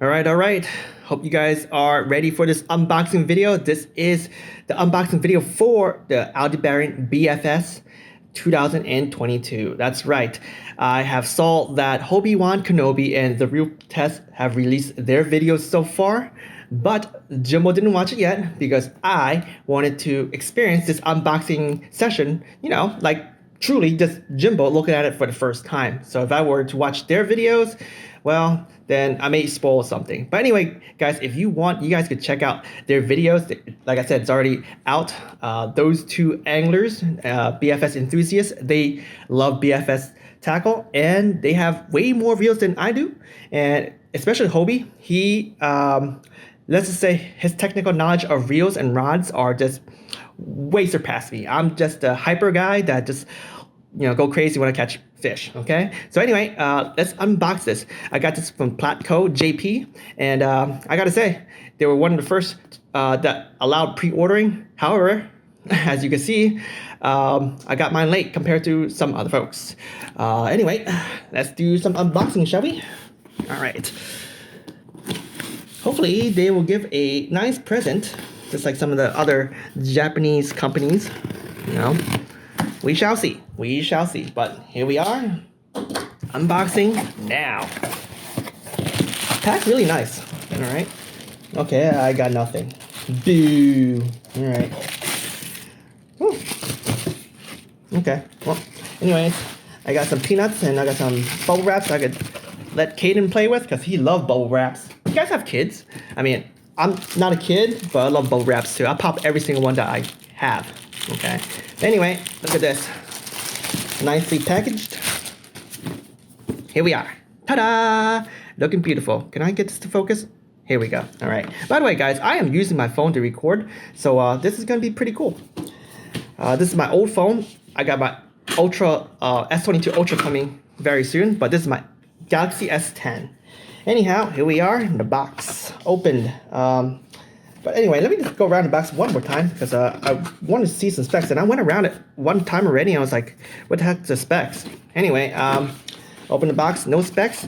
All right. Hope you guys are ready for this unboxing video. This is the unboxing video for the Aldebaran BFS 2022. That's right. I have saw that Obi-Wan Kenobi and the Real Test have released their videos so far, but Jimbo didn't watch it yet because I wanted to experience this unboxing session, like truly just Jimbo looking at it for the first time. So if I were to watch their videos, well, then I may spoil something. But anyway, guys, if you want, you guys could check out their videos. Like I said, it's already out. Those two anglers, BFS enthusiasts, they love BFS tackle, and they have way more reels than I do. And especially Hobie, he, let's just say his technical knowledge of reels and rods are just way surpass me. I'm just a hyper guy that just go crazy when I catch fish. Okay, so anyway, let's unbox this. I got this from Platco JP, and I gotta say they were one of the first that allowed pre-ordering. However, as you can see, I got mine late compared to some other folks. Anyway, let's do some unboxing, shall we? All right. Hopefully they will give a nice present, just like some of the other Japanese companies. We shall see. We shall see. But here we are. Unboxing now. Packed really nice. All right. Okay, I got nothing. Boo. All right. Whew. Okay. Well, anyways, I got some peanuts and I got some bubble wraps I could let Caden play with because he loves bubble wraps. You guys have kids? I mean, I'm not a kid, but I love bubble wraps too. I pop every single one that I have. Okay. Anyway, look at this. Nicely packaged. Here we are. Ta-da! Looking beautiful. Can I get this to focus? Here we go. All right. By the way, guys, I am using my phone to record, so this is going to be pretty cool. This is my old phone. I got my Ultra S22 Ultra coming very soon, but this is my Galaxy S10. Anyhow, here we are in the box. Opened. But anyway, let me just go around the box one more time because I wanted to see some specs, and I went around it one time already and I was like, what the heck's the specs? Anyway, open the box, no specs.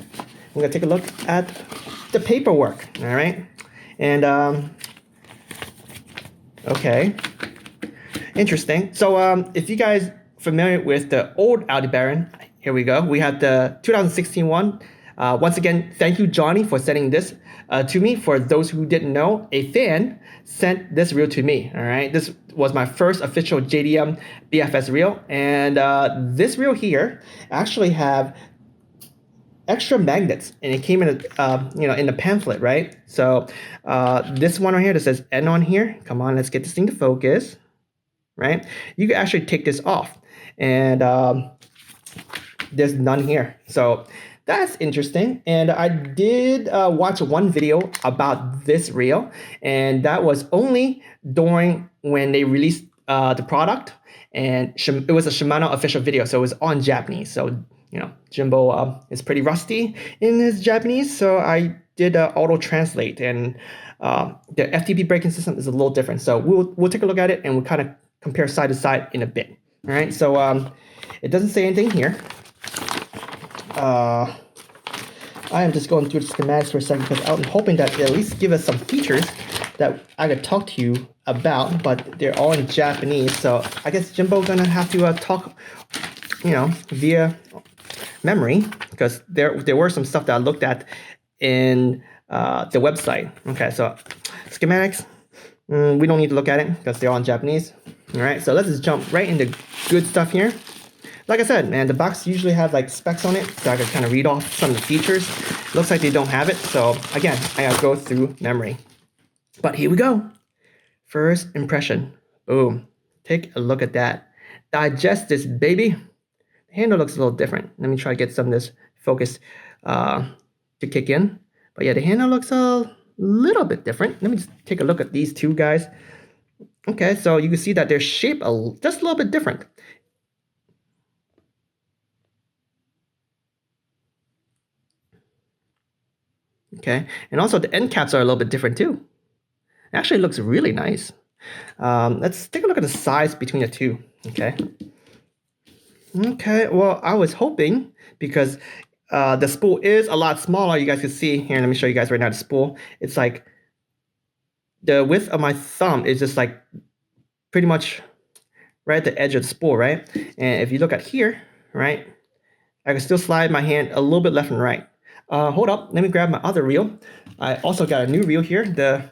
We're gonna take a look at the paperwork, all right? And, okay, interesting. So if you guys familiar with the old Aldebaran, here we go. We have the 2016 one. Once again, thank you, Johnny, for sending this to me. For those who didn't know, a fan sent this reel to me. All right, this was my first official JDM BFS reel, and this reel here actually have extra magnets, and it came in a, in the pamphlet, right? So this one right here that says N on here. Come on, let's get this thing to focus, right? You can actually take this off, and there's none here. So that's interesting. And I did watch one video about this reel, and that was only during when they released the product, and it was a Shimano official video, so it was on Japanese. So Jimbo is pretty rusty in his Japanese, so I did auto translate, and the FTP braking system is a little different. So we'll take a look at it, and we'll kind of compare side to side in a bit. All right, so it doesn't say anything here. I am just going through the schematics for a second because I'm hoping that they at least give us some features that I could talk to you about, but they're all in Japanese. So I guess Jimbo's gonna have to talk, via memory, because there were some stuff that I looked at in the website. Okay, so schematics, we don't need to look at it because they're all in Japanese. All right, so let's just jump right into good stuff here. Like I said, man, the box usually has like specs on it, so I can kind of read off some of the features. Looks like they don't have it, so again, I gotta go through memory. But here we go. First impression. Boom. Take a look at that. Digest this, baby. The handle looks a little different. Let me try to get some of this focus to kick in. But yeah, the handle looks a little bit different. Let me just take a look at these two guys. Okay, so you can see that their shape just a little bit different. Okay, and also the end caps are a little bit different too. It actually looks really nice. Let's take a look at the size between the two. Okay. Okay, well, I was hoping, because the spool is a lot smaller. You guys can see here. Let me show you guys right now the spool. It's like the width of my thumb is just like pretty much right at the edge of the spool, right? And if you look at here, right, I can still slide my hand a little bit left and right. Hold up, let me grab my other reel. I also got a new reel here, the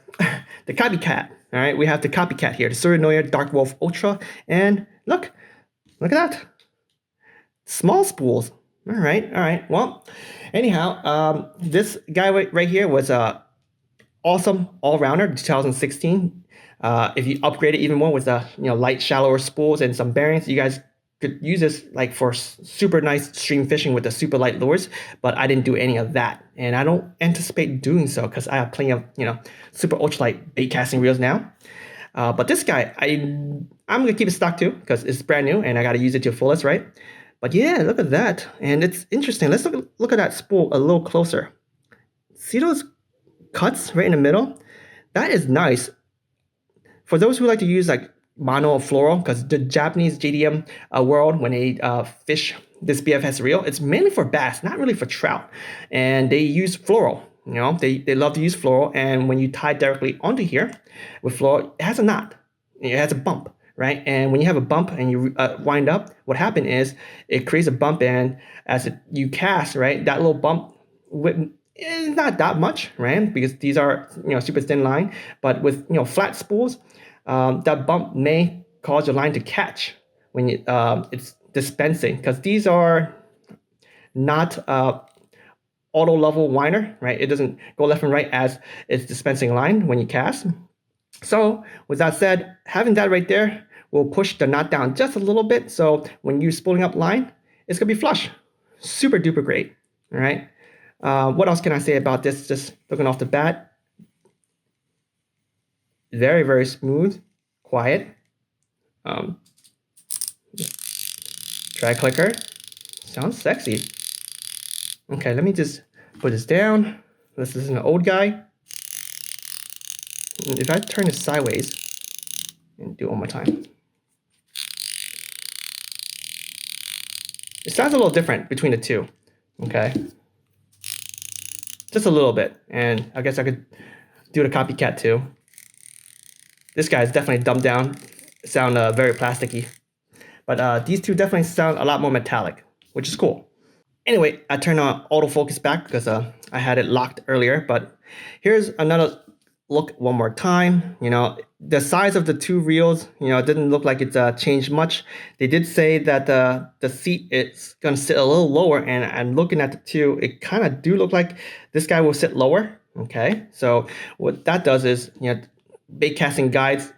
the copycat. All right, we have the copycat here, the Surinoya Dark Wolf Ultra, and look at that, small spools. All right. Well, anyhow, this guy right here was awesome all-rounder 2016. If you upgrade it even more with the light, shallower spools and some bearings, you guys could use this like for super nice stream fishing with the super light lures. But I didn't do any of that, and I don't anticipate doing so because I have plenty of super ultralight bait casting reels now. But this guy, I'm gonna keep it stock too because it's brand new and I gotta use it to the fullest, right? But yeah, look at that, and it's interesting. Let's look at that spool a little closer. See those cuts right in the middle? That is nice. For those who like to use like mono or fluoro, because the Japanese JDM world, when they fish this BFS reel, it's mainly for bass, not really for trout. And they use fluoro. They love to use fluoro. And when you tie directly onto here with fluoro, it has a knot. It has a bump, right? And when you have a bump and you wind up, what happens is it creates a bump, and as you cast, right, that little bump it's not that much, right? Because these are super thin line, but with flat spools, that bump may cause your line to catch when it's dispensing, because these are not auto level winder, right? It doesn't go left and right as it's dispensing line when you cast. So with that said, having that right there will push the knot down just a little bit. So when you're spooling up line, it's gonna be flush. Super duper great. All right. What else can I say about this? Just looking off the bat, very, very smooth, quiet. Dry clicker, sounds sexy. Okay, let me just put this down. This is an old guy. If I turn it sideways and do it one more time, it sounds a little different between the two. Okay, just a little bit, and I guess I could do the copycat too. This guy is definitely dumbed down, sound very plasticky, but these two definitely sound a lot more metallic, which is cool. Anyway, I turned on autofocus back because I had it locked earlier, but here's another look one more time. The size of the two reels, it didn't look like it's changed much. They did say that the seat is going to sit a little lower, and I'm looking at the two, it kind of do look like this guy will sit lower. Okay, so what that does is, bait casting guides,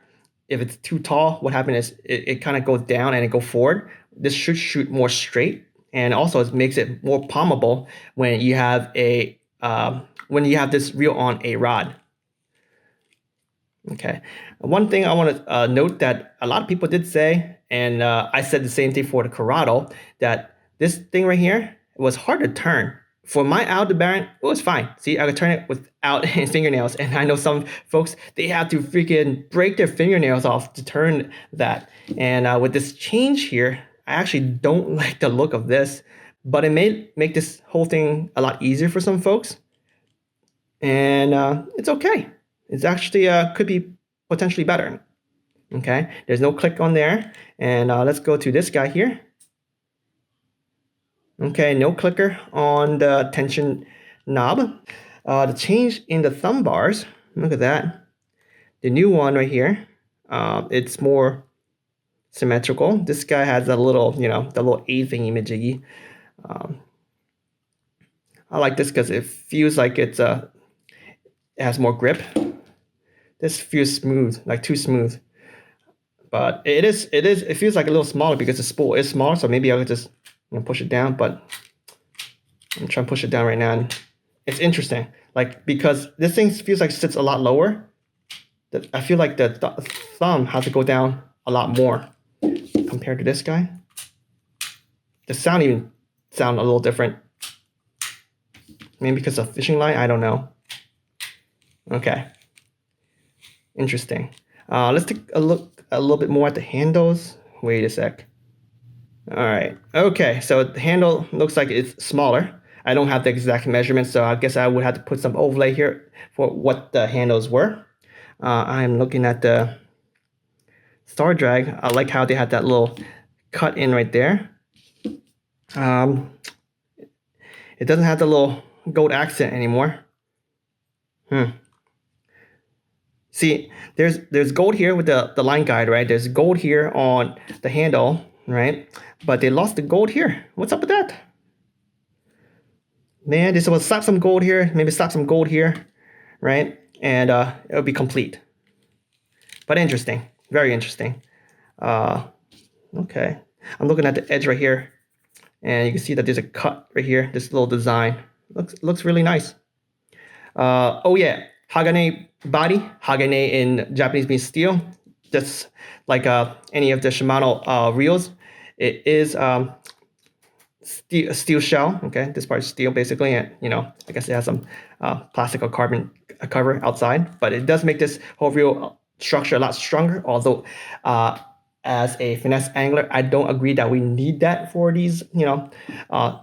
if it's too tall, what happens is it kind of goes down and it go forward. This should shoot more straight, and also it makes it more palmable when you have this reel on a rod. Okay, one thing I want to note that a lot of people did say, and I said the same thing for the Corrado, that this thing right here was hard to turn. For my Aldebaran, it was fine. See, I could turn it without fingernails, and I know some folks, they have to freaking break their fingernails off to turn that. And with this change here, I actually don't like the look of this, but it may make this whole thing a lot easier for some folks. And it's okay. It's actually could be potentially better. Okay, there's no click on there. And let's go to this guy here. Okay, no clicker on the tension knob. The change in the thumb bars, look at that. The new one right here, it's more symmetrical. This guy has a little, the little A thingy majiggy. I like this because it feels like it has more grip. This feels smooth, like too smooth. But it feels like a little smaller because the spool is smaller, so maybe I could just push it down, but I'm trying to push it down right now, and it's interesting, like, because this thing feels like it sits a lot lower. I feel like the thumb has to go down a lot more compared to this guy. The sound even sound a little different. Maybe because of fishing line, I don't know. Okay, interesting. Let's take a look a little bit more at the handles. Wait a sec. All right. Okay, so the handle looks like it's smaller. I don't have the exact measurements, so I guess I would have to put some overlay here for what the handles were. I'm looking at the Star Drag. I like how they had that little cut in right there. It doesn't have the little gold accent anymore. See, there's gold here with the line guide, right? There's gold here on the handle, right? But they lost the gold here. What's up with that? Man, this will slap some gold here, maybe slap some gold here, right? And it'll be complete. But interesting, very interesting. Okay, I'm looking at the edge right here, and you can see that there's a cut right here. This little design looks really nice. Oh yeah, Hagane body. Hagane in Japanese means steel. Just like any of the Shimano reels, it is steel shell. Okay, this part is steel basically, and I guess it has some plastic or carbon cover outside, but it does make this whole reel structure a lot stronger. Although, as a finesse angler, I don't agree that we need that for these,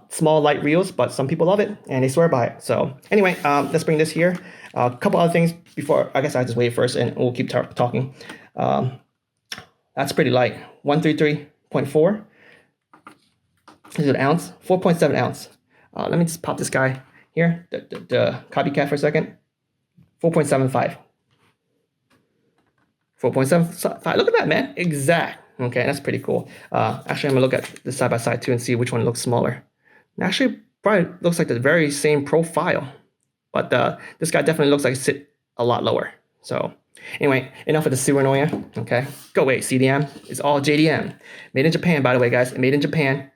small light reels. But some people love it and they swear by it. So anyway, let's bring this here. A couple other things before. I guess I just wait first, and we'll keep talking. That's pretty light. 133.4. Is it an ounce? 4.7 ounce. Let me just pop this guy here, the copycat for a second. 4.75. 4.75. Look at that, man. Exact. Okay, that's pretty cool. Actually, I'm gonna look at the side by side too and see which one looks smaller. Actually, probably looks like the very same profile, but this guy definitely looks like it sit a lot lower. So anyway, enough of the Suinoya. Okay, go away. CDM. It's all JDM. Made in Japan, by the way, guys. Made in Japan.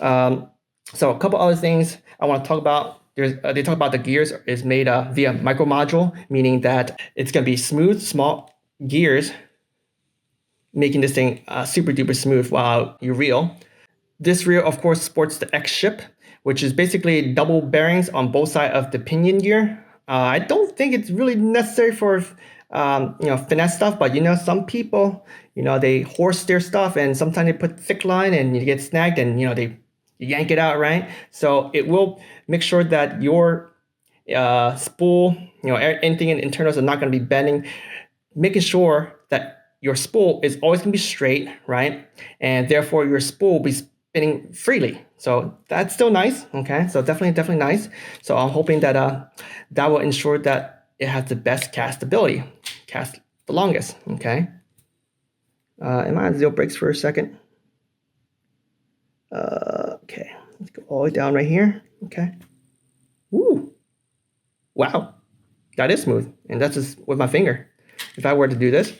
So a couple other things I want to talk about. They talk about the gears is made via micro module, meaning that it's going to be smooth, small gears, making this thing super duper smooth while you reel. This reel, of course, sports the X ship, which is basically double bearings on both sides of the pinion gear. I don't think it's really necessary for finesse stuff, but some people, they horse their stuff, and sometimes they put thick line and you get snagged, and they yank it out, right? So it will make sure that your spool, anything in internals are not going to be bending, making sure that your spool is always going to be straight, right? And therefore your spool will be spinning freely. So that's still nice. Okay, so definitely nice. So I'm hoping that that will ensure that it has the best castability, cast the longest. Okay. Am I on zero brakes for a second? Okay, let's go all the way down right here. Okay. Woo! Wow, that is smooth, and that's just with my finger. If I were to do this,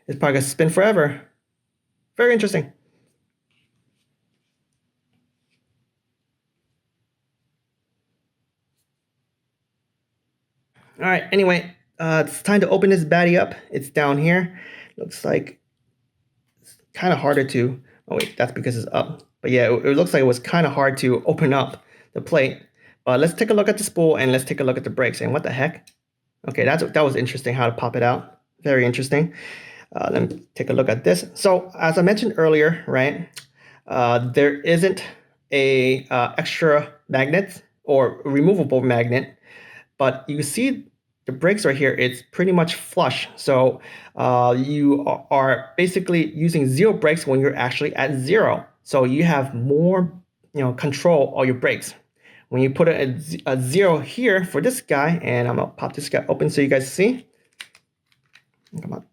it's probably gonna spin forever. Very interesting. All right, anyway, it's time to open this baddie up. It's down here. Looks like it's kind of harder to, oh wait, that's because it's up. But yeah, it looks like it was kind of hard to open up the plate. But let's take a look at the spool, and let's take a look at the brakes. And what the heck? Okay, that was interesting how to pop it out. Very interesting. Let me take a look at this. So as I mentioned earlier, right, there isn't a extra magnet or removable magnet, but you see the brakes right here, it's pretty much flush. So you are basically using zero brakes when you're actually at zero. So you have more control of your brakes. When you put a zero here for this guy, and I'm gonna pop this guy open so you guys see. Come on.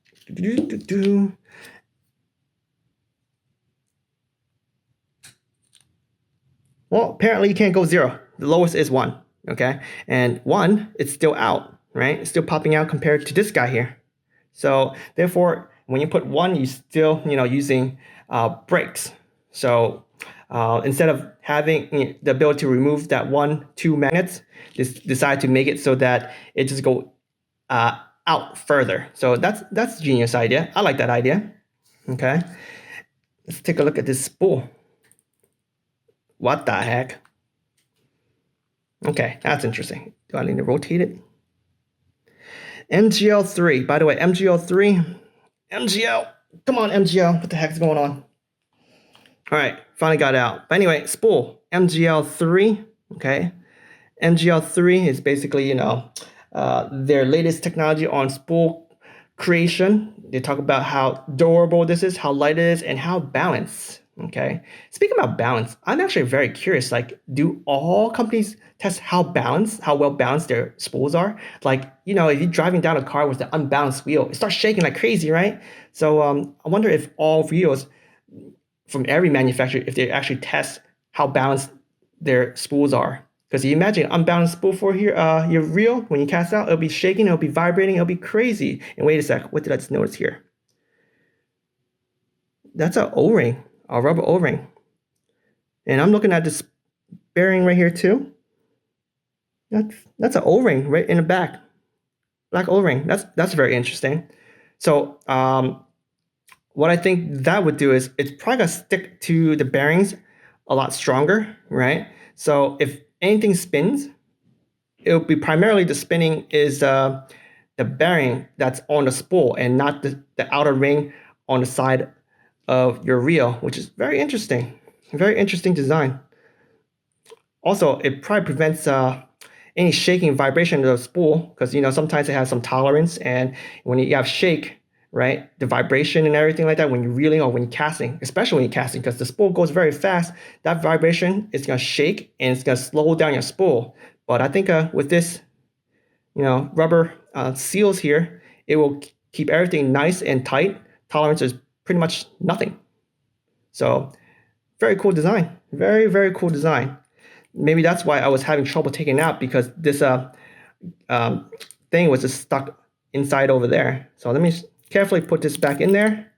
Well, apparently you can't go zero. The lowest is 1, okay? And 1, it's still out, right? It's still popping out compared to this guy here. So therefore, when you put 1, you still, using brakes. So instead of having the ability to remove that 1, 2 magnets, just decide to make it so that it just go out further. So that's a genius idea. I like that idea. Okay, let's take a look at this spool. What the heck? Okay, that's interesting. Do I need to rotate it? MGL3. By the way, MGL3. MGL. Come on, MGL. What the heck is going on? All right, finally got it out. But anyway, spool. MGL3. Okay, MGL3 is basically, their latest technology on spool creation. They talk about how durable this is, how light it is, and how balanced. Okay. Speaking about balance, I'm actually very curious. Like, do all companies test how well balanced their spools are? Like, if you're driving down a car with an unbalanced wheel, it starts shaking like crazy, right? So I wonder if all wheels from every manufacturer, if they actually test how balanced their spools are. Because you imagine unbalanced spool for here, your reel, when you cast out, it'll be shaking, it'll be vibrating, it'll be crazy. And wait a sec, what did I just notice here? That's an O-ring, a rubber O-ring. And I'm looking at this bearing right here too. That's an O-ring right in the back, black O-ring. That's very interesting. So what I think that would do is it's probably gonna stick to the bearings a lot stronger, right? So if anything spins, it'll be primarily the spinning is the bearing that's on the spool and not the outer ring on the side of your reel, which is very interesting. Very interesting design. Also, it probably prevents any shaking vibration of the spool because sometimes it has some tolerance, and when you have shake, right, the vibration and everything like that when you're reeling or when you're casting, especially when you're casting, because the spool goes very fast, that vibration is gonna shake and it's gonna slow down your spool. But I think with this, rubber seals here, it will keep everything nice and tight. Tolerance is pretty much nothing. So very cool design. Very, very cool design. Maybe that's why I was having trouble taking it out, because this thing was just stuck inside over there. So let me carefully put this back in there.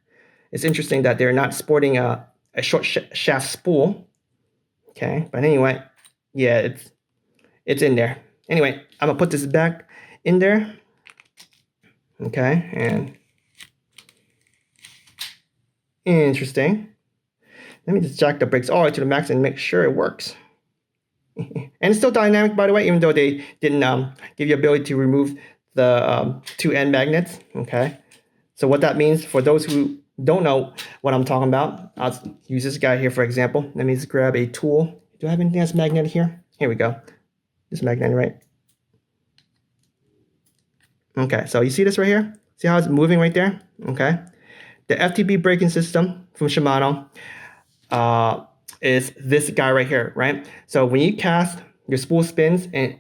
It's interesting that they're not sporting a short shaft spool. Okay, but anyway, yeah, it's in there. Anyway, I'm gonna put this back in there. Okay, and interesting. Let me just jack the brakes all the way to the max and make sure it works. And it's still dynamic, by the way, even though they didn't give you ability to remove the two end magnets. Okay, so what that means for those who don't know what I'm talking about, I'll use this guy here for example. Let me just grab a tool. Do I have anything that's magnetic here? Here we go. This is magnetic, right? Okay, so you see this right here? See how it's moving right there? Okay, the FTB braking system from Shimano is this guy right here, right? So when you cast, your spool spins, and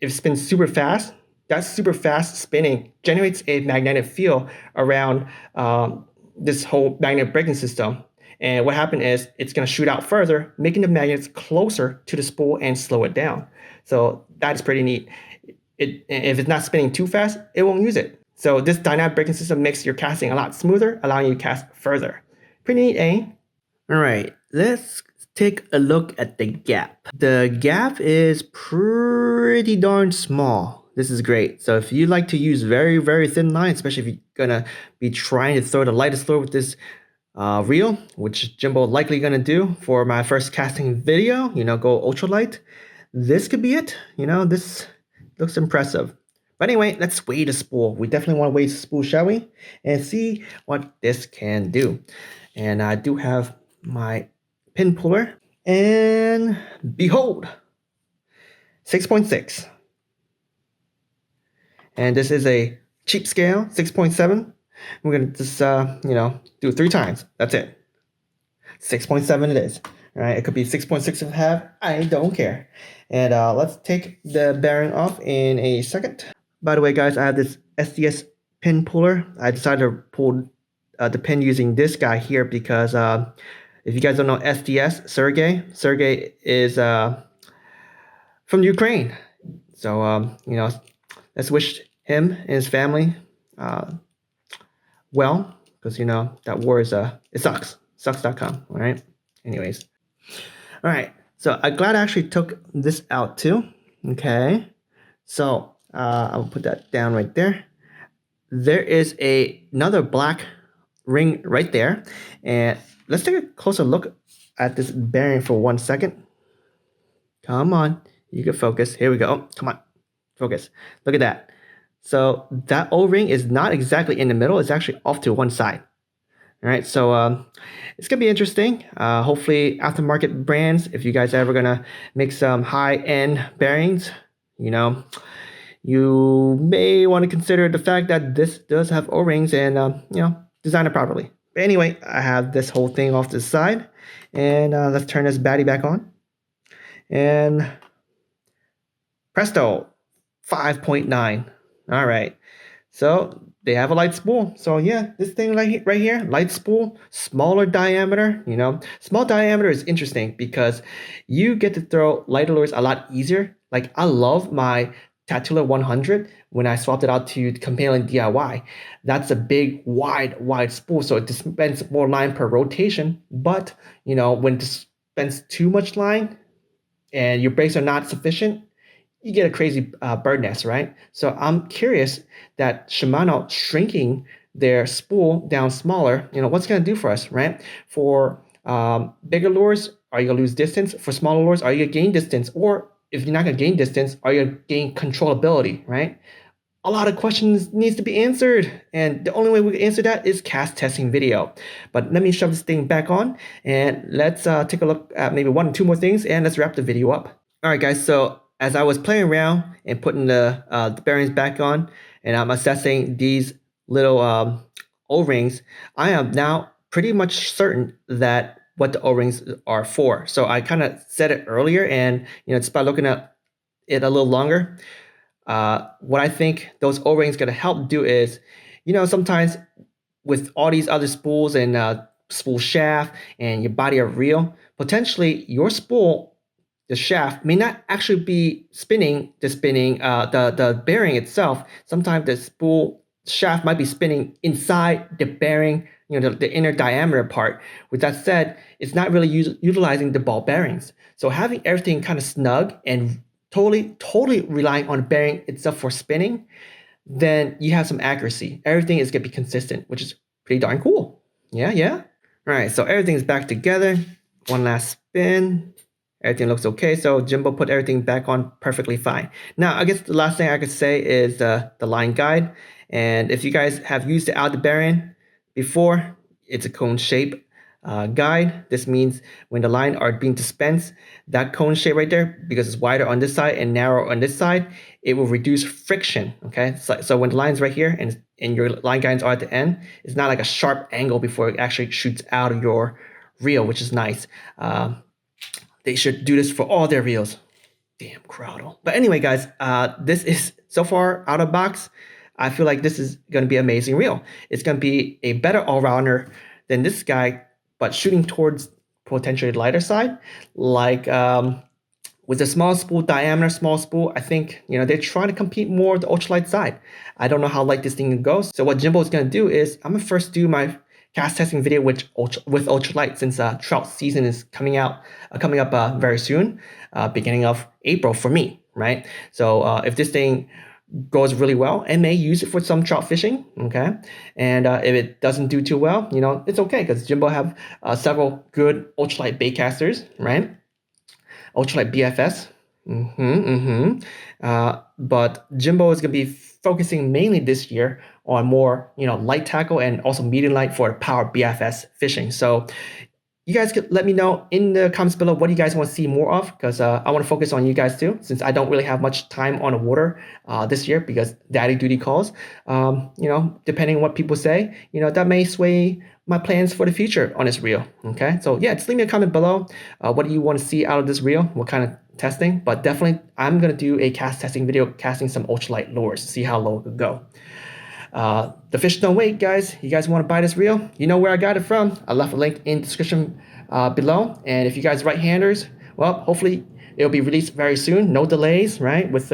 if it spins super fast, that super fast spinning generates a magnetic field around this whole magnetic braking system. And what happened is it's going to shoot out further, making the magnets closer to the spool and slow it down. So that's pretty neat. If it's not spinning too fast, it won't use it. So this dynamic braking system makes your casting a lot smoother, allowing you to cast further. Pretty neat, eh? All right, let's take a look at the gap. The gap is pretty darn small. This is great. So if you like to use very, very thin line, especially if you're gonna be trying to throw the lightest lure with this reel, which Jimbo likely gonna do for my first casting video, go ultralight, this could be it. This looks impressive. But anyway, let's weigh the spool. We definitely want to weigh the spool, shall we? And see what this can do. And I do have my pin puller, and behold, 6.6. And this is a cheap scale, 6.7. We're gonna just do it 3 times. That's it. 6.7 it is. All right, it could be 6.6 and a half. I don't care. And let's take the bearing off in a second. By the way, guys, I have this SDS pin puller. I decided to pull the pin using this guy here because if you guys don't know SDS, Sergey is from Ukraine. So, let's wish him and his family well, because, that war is, it sucks. Sucks.com, all right? Anyways. All right, so I'm glad I actually took this out too, okay? So, I'll put that down right there. There is another black ring right there, and let's take a closer look at this bearing for 1 second. Come on, you can focus. Here we go. Oh, come on, focus. Look at that. So that O-ring is not exactly in the middle. It's actually off to one side. All right, so it's gonna be interesting. Hopefully, aftermarket brands, if you guys are ever gonna make some high-end bearings, you may want to consider the fact that this does have O-rings and design it properly. But anyway, I have this whole thing off to the side, and let's turn this baddie back on, and presto, 5.9. All right. So they have a light spool. So yeah, this thing right here, light spool, smaller diameter. Small diameter is interesting because you get to throw lighter lures a lot easier. Like I love my Tatula 100 when I swapped it out to Companion DIY. That's a big, wide spool, so it dispenses more line per rotation. But when it dispenses too much line and your brakes are not sufficient, you get a crazy bird nest, right? So I'm curious that Shimano shrinking their spool down smaller, what's going to do for us, right? For bigger lures, are you going to lose distance? For smaller lures, are you going to gain distance? Or if you're not going to gain distance, are you going to gain controllability, right? A lot of questions needs to be answered, and the only way we can answer that is cast testing video. But let me shove this thing back on, and let's take a look at maybe one or two more things, and let's wrap the video up. All right, guys, so as I was playing around and putting the bearings back on, and I'm assessing these little O-rings, I am now pretty much certain that what the O-rings are for. So I kind of said it earlier, and just by looking at it a little longer, what I think those O-rings going to help do is, sometimes with all these other spools and spool shaft and your body of reel, potentially your spool, the shaft, may not actually be spinning the bearing itself. Sometimes the spool shaft might be spinning inside the bearing, the inner diameter part. With that said, it's not really utilizing the ball bearings. So having everything kind of snug and totally relying on the bearing itself for spinning, then you have some accuracy. Everything is going to be consistent, which is pretty darn cool. Yeah. All right, so everything's back together. One last spin. Everything looks okay. So Jimbo put everything back on perfectly fine. Now, I guess the last thing I could say is the line guide. And if you guys have used the Aldebaran before, it's a cone shape guide. This means when the line are being dispensed, that cone shape right there, because it's wider on this side and narrow on this side, it will reduce friction. Okay, so when the line's right here and your line guides are at the end, it's not like a sharp angle before it actually shoots out of your reel, which is nice. They should do this for all their reels. Damn Crowdle. But anyway, guys, this is so far out of box. I feel like this is going to be an amazing reel. It's going to be a better all-rounder than this guy, but shooting towards potentially lighter side. Like with the small spool diameter, small spool, I think they're trying to compete more with the ultralight side. I don't know how light this thing goes. So what Jimbo is going to do is I'm going to first do my cast testing video with ultralight, since trout season is coming up very soon, beginning of April for me, right? So if this thing goes really well, I may use it for some trout fishing, okay? And if it doesn't do too well, it's okay, because Jimbo have several good ultralight baitcasters, right? Ultralight BFS. But Jimbo is going to be focusing mainly this year on more, light tackle and also medium light for power BFS fishing. So you guys could let me know in the comments below what you guys want to see more of, because I want to focus on you guys too, since I don't really have much time on the water this year because daddy duty calls. Depending on what people say, that may sway my plans for the future on this reel. Okay, so yeah, just leave me a comment below. What do you want to see out of this reel? What kind of testing? But definitely, I'm gonna do a cast testing video, casting some ultralight lures, see how low it could go. The fish don't wait, guys. You guys want to buy this reel? You know where I got it from. I left a link in the description below. And if you guys are right-handers, well, hopefully it'll be released very soon. No delays, right? With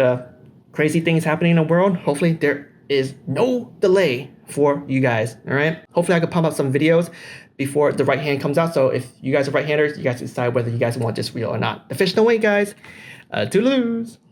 crazy things happening in the world, hopefully there is no delay for you guys. All right. Hopefully I can pump up some videos before the right hand comes out. So if you guys are right-handers, you guys decide whether you guys want this reel or not. The fish don't wait, guys. Toodaloo.